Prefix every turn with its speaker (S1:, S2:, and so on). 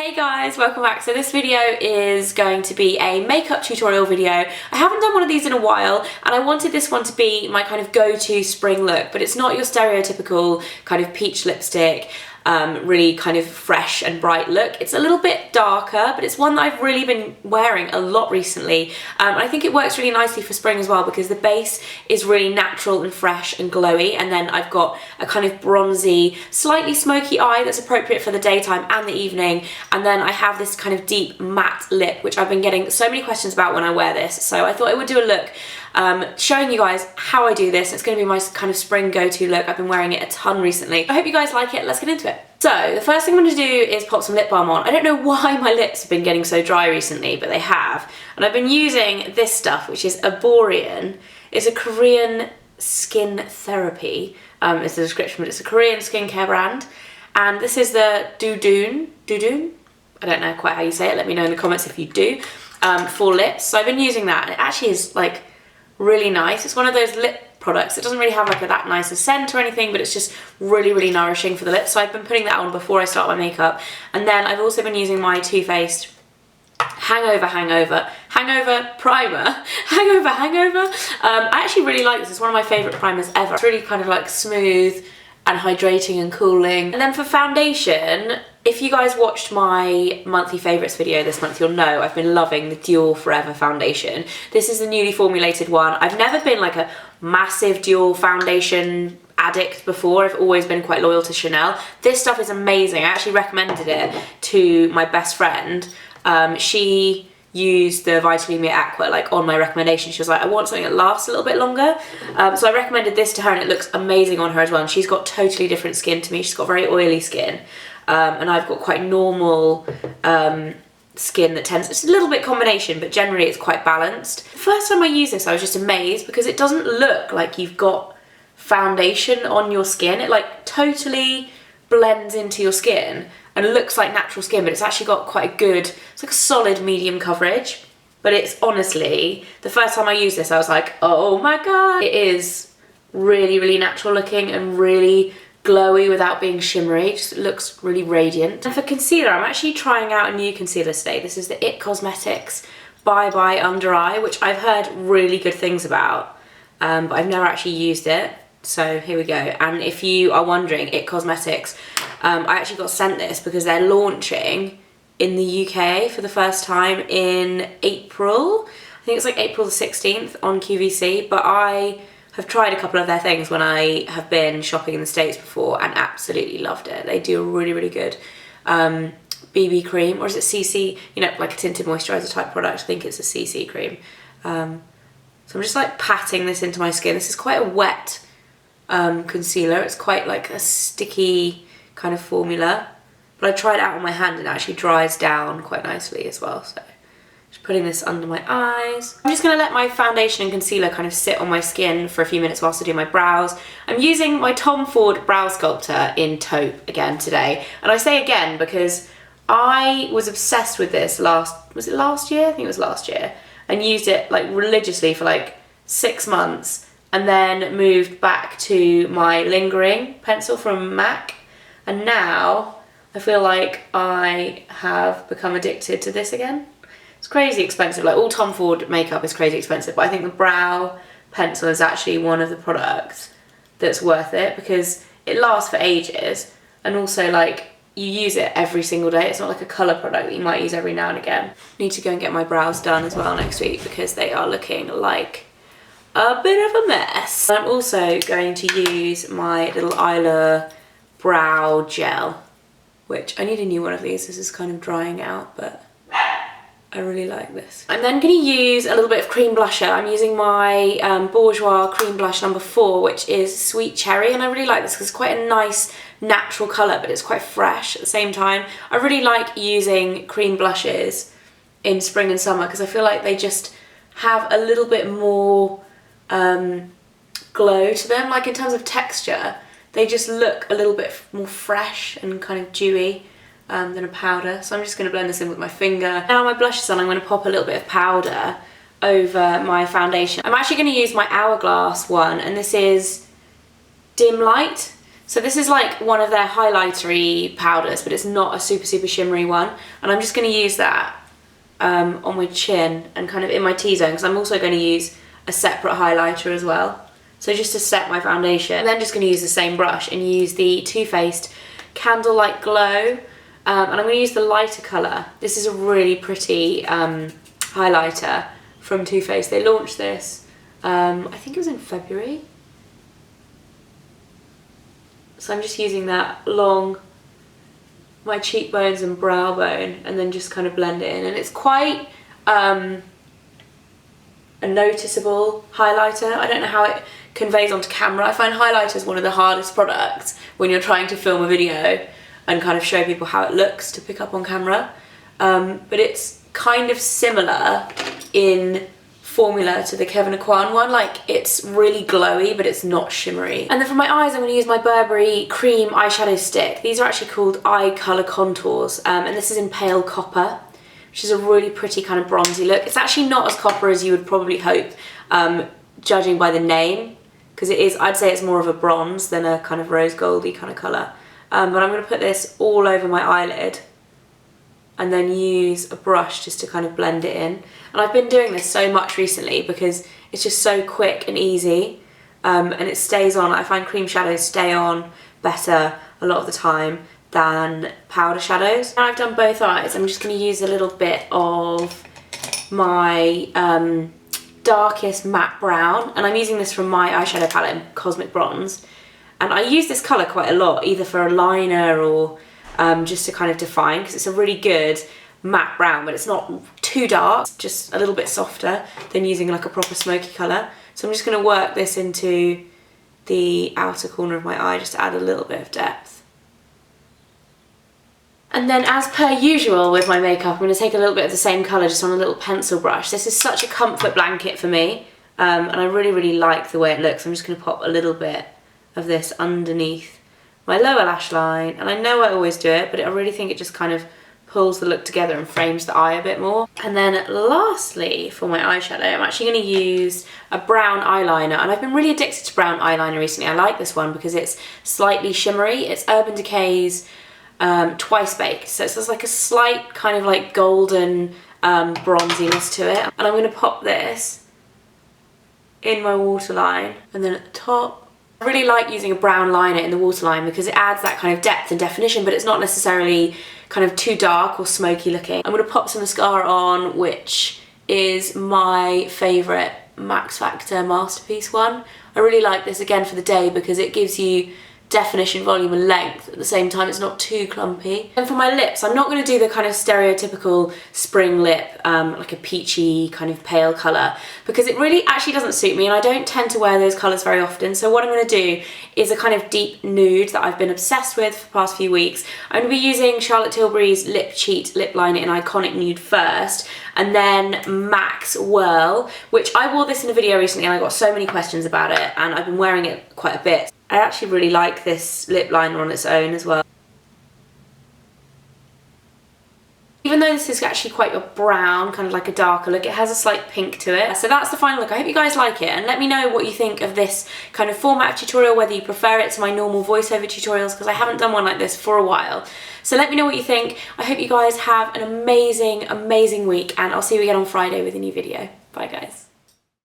S1: Hey guys, welcome back. So this video is going to be a makeup tutorial video. I haven't done one of these in a while and I wanted this one to be my kind of go-to spring look, but it's not your stereotypical kind of peach lipstick, really kind of fresh and bright look. It's a little bit darker, but it's one that I've really been wearing a lot recently. And I think it works really nicely for spring as well because the base is really natural and fresh and glowy, and then I've got a kind of bronzy, slightly smoky eye that's appropriate for the daytime and the evening, and then I have this kind of deep matte lip, which I've been getting so many questions about when I wear this, so I thought I would do a look showing you guys how I do this. It's going to be my kind of spring go-to look. I've been wearing it a ton recently. I hope you guys like it. Let's get into it. So the first thing I'm going to do is pop some lip balm on. I don't know why my lips have been getting so dry recently, but they have. And I've been using this stuff, which is Erborian. It's a Korean skin therapy. It's the description, but it's a Korean skincare brand. And this is the Doudoune. I don't know quite how you say it. Let me know in the comments if you do. For lips. So I've been using that, and it actually is like really nice. It's one of those lip products. It doesn't really have like that nice a scent or anything, but it's just really, really nourishing for the lips. So I've been putting that on before I start my makeup. And then I've also been using my Too Faced Hangover primer. Hangover. I actually really like this. It's one of my favourite primers ever. It's really kind of like smooth and hydrating and cooling. And then for foundation, if you guys watched my monthly favourites video this month, you'll know I've been loving the Dior Forever foundation. This is the newly formulated one. I've never been like a massive Dior foundation addict before. I've always been quite loyal to Chanel. This stuff is amazing. I actually recommended it to my best friend. She used the Vitalume Aqua like on my recommendation. She was like, I want something that lasts a little bit longer. So I recommended this to her and it looks amazing on her as well. And she's got totally different skin to me. She's got very oily skin. And I've got quite normal skin that tends, it's a little bit combination, but generally it's quite balanced. The first time I used this, I was just amazed because it doesn't look like you've got foundation on your skin. It like totally blends into your skin and looks like natural skin, but it's actually got quite a good, it's like a solid medium coverage. But it's honestly, the first time I used this, I was like, oh my God. It is really, really natural looking and really glowy without being shimmery. It just looks really radiant. And for concealer, I'm actually trying out a new concealer today. This is the Cosmetics Bye Bye Undereye, which I've heard really good things about, but I've never actually used it. So here we go. And if you are wondering, Cosmetics, I actually got sent this because they're launching in the UK for the first time in April. I think it's like April the 16th on QVC, but I have tried a couple of their things when I have been shopping in the States before and absolutely loved it. They do a really, really good BB cream, or is it CC? You know, like a tinted moisturiser type product. I think it's a CC cream. So I'm just like patting this into my skin. This is quite a wet concealer. It's quite like a sticky kind of formula, but I tried it out on my hand and it actually dries down quite nicely as well. So just putting this under my eyes. I'm just going to let my foundation and concealer kind of sit on my skin for a few minutes whilst I do my brows. I'm using my Tom Ford Brow Sculptor in taupe again today, and I say again because I was obsessed with this was it last year? I think it was last year, and used it like religiously for like 6 months, and then moved back to my lingering pencil from MAC, and now I feel like I have become addicted to this again. It's crazy expensive, like all Tom Ford makeup is crazy expensive, but I think the brow pencil is actually one of the products that's worth it because it lasts for ages, and also like you use it every single day. It's not like a colour product that you might use every now and again. I need to go and get my brows done as well next week because they are looking like a bit of a mess. I'm also going to use my little Eylure Brow Gel, which I need a new one of these. This is kind of drying out, but I really like this. I'm then going to use a little bit of cream blusher. I'm using my Bourjois cream blush number 4, which is Sweet Cherry, and I really like this because it's quite a nice natural colour, but it's quite fresh at the same time. I really like using cream blushes in spring and summer because I feel like they just have a little bit more glow to them, like in terms of texture. They just look a little bit more fresh and kind of dewy than a powder. So I'm just going to blend this in with my finger. Now my blush is on, I'm going to pop a little bit of powder over my foundation. I'm actually going to use my Hourglass one, and this is Dim Light. So this is like one of their highlightery powders, but it's not a super, super shimmery one. And I'm just going to use that on my chin and kind of in my T-zone, because I'm also going to use a separate highlighter as well. So just to set my foundation. I'm then just going to use the same brush and use the Too Faced Candlelit Glow. And I'm going to use the lighter colour. This is a really pretty highlighter from Too Faced. They launched this, I think it was in February. So I'm just using that along my cheekbones and brow bone and then just kind of blend it in. And it's quite a noticeable highlighter. I don't know how it conveys onto camera. I find highlighter is one of the hardest products when you're trying to film a video and kind of show people how it looks to pick up on camera. But it's kind of similar in formula to the Kevyn Aucoin one. Like, it's really glowy, but it's not shimmery. And then for my eyes, I'm going to use my Burberry cream eyeshadow stick. These are actually called Eye Colour Contours, and this is in pale copper, which is a really pretty kind of bronzy look. It's actually not as copper as you would probably hope, judging by the name, because it is, I'd say it's more of a bronze than a kind of rose goldy kind of colour. But I'm going to put this all over my eyelid and then use a brush just to kind of blend it in. And I've been doing this so much recently because it's just so quick and easy, and it stays on. I find cream shadows stay on better a lot of the time than powder shadows. Now I've done both eyes, I'm just going to use a little bit of my darkest matte brown, and I'm using this from my eyeshadow palette, Cosmic Bronze. And I use this colour quite a lot, either for a liner or just to kind of define, because it's a really good matte brown, but it's not too dark, it's just a little bit softer than using like a proper smoky colour. So I'm just going to work this into the outer corner of my eye just to add a little bit of depth. And then, as per usual with my makeup, I'm going to take a little bit of the same colour just on a little pencil brush. This is such a comfort blanket for me, and I really, really like the way it looks. I'm just going to pop a little bit of this underneath my lower lash line, and I know I always do it, but I really think it just kind of pulls the look together and frames the eye a bit more. And then lastly, for my eyeshadow, I'm actually going to use a brown eyeliner, and I've been really addicted to brown eyeliner recently. I like this one because it's slightly shimmery. It's Urban Decay's Twice Baked, so it's like a slight kind of like golden bronziness to it. And I'm going to pop this in my waterline, and then at the top. I really like using a brown liner in the waterline because it adds that kind of depth and definition, but it's not necessarily kind of too dark or smoky looking. I'm going to pop some mascara on, which is my favourite Max Factor Masterpiece one. I really like this again for the day because it gives you definition, volume and length. At the same time, it's not too clumpy. And for my lips, I'm not going to do the kind of stereotypical spring lip, like a peachy kind of pale colour, because it really actually doesn't suit me, and I don't tend to wear those colours very often. So what I'm going to do is a kind of deep nude that I've been obsessed with for the past few weeks. I'm going to be using Charlotte Tilbury's Lip Cheat lip liner in Iconic Nude first, and then MAC's Whirl, which I wore this in a video recently and I got so many questions about it, and I've been wearing it quite a bit. I actually really like this lip liner on its own as well. Even though this is actually quite a brown, kind of like a darker look, it has a slight pink to it. So that's the final look. I hope you guys like it, and let me know what you think of this kind of format of tutorial, whether you prefer it to my normal voiceover tutorials, because I haven't done one like this for a while. So let me know what you think. I hope you guys have an amazing, amazing week, and I'll see you again on Friday with a new video. Bye guys.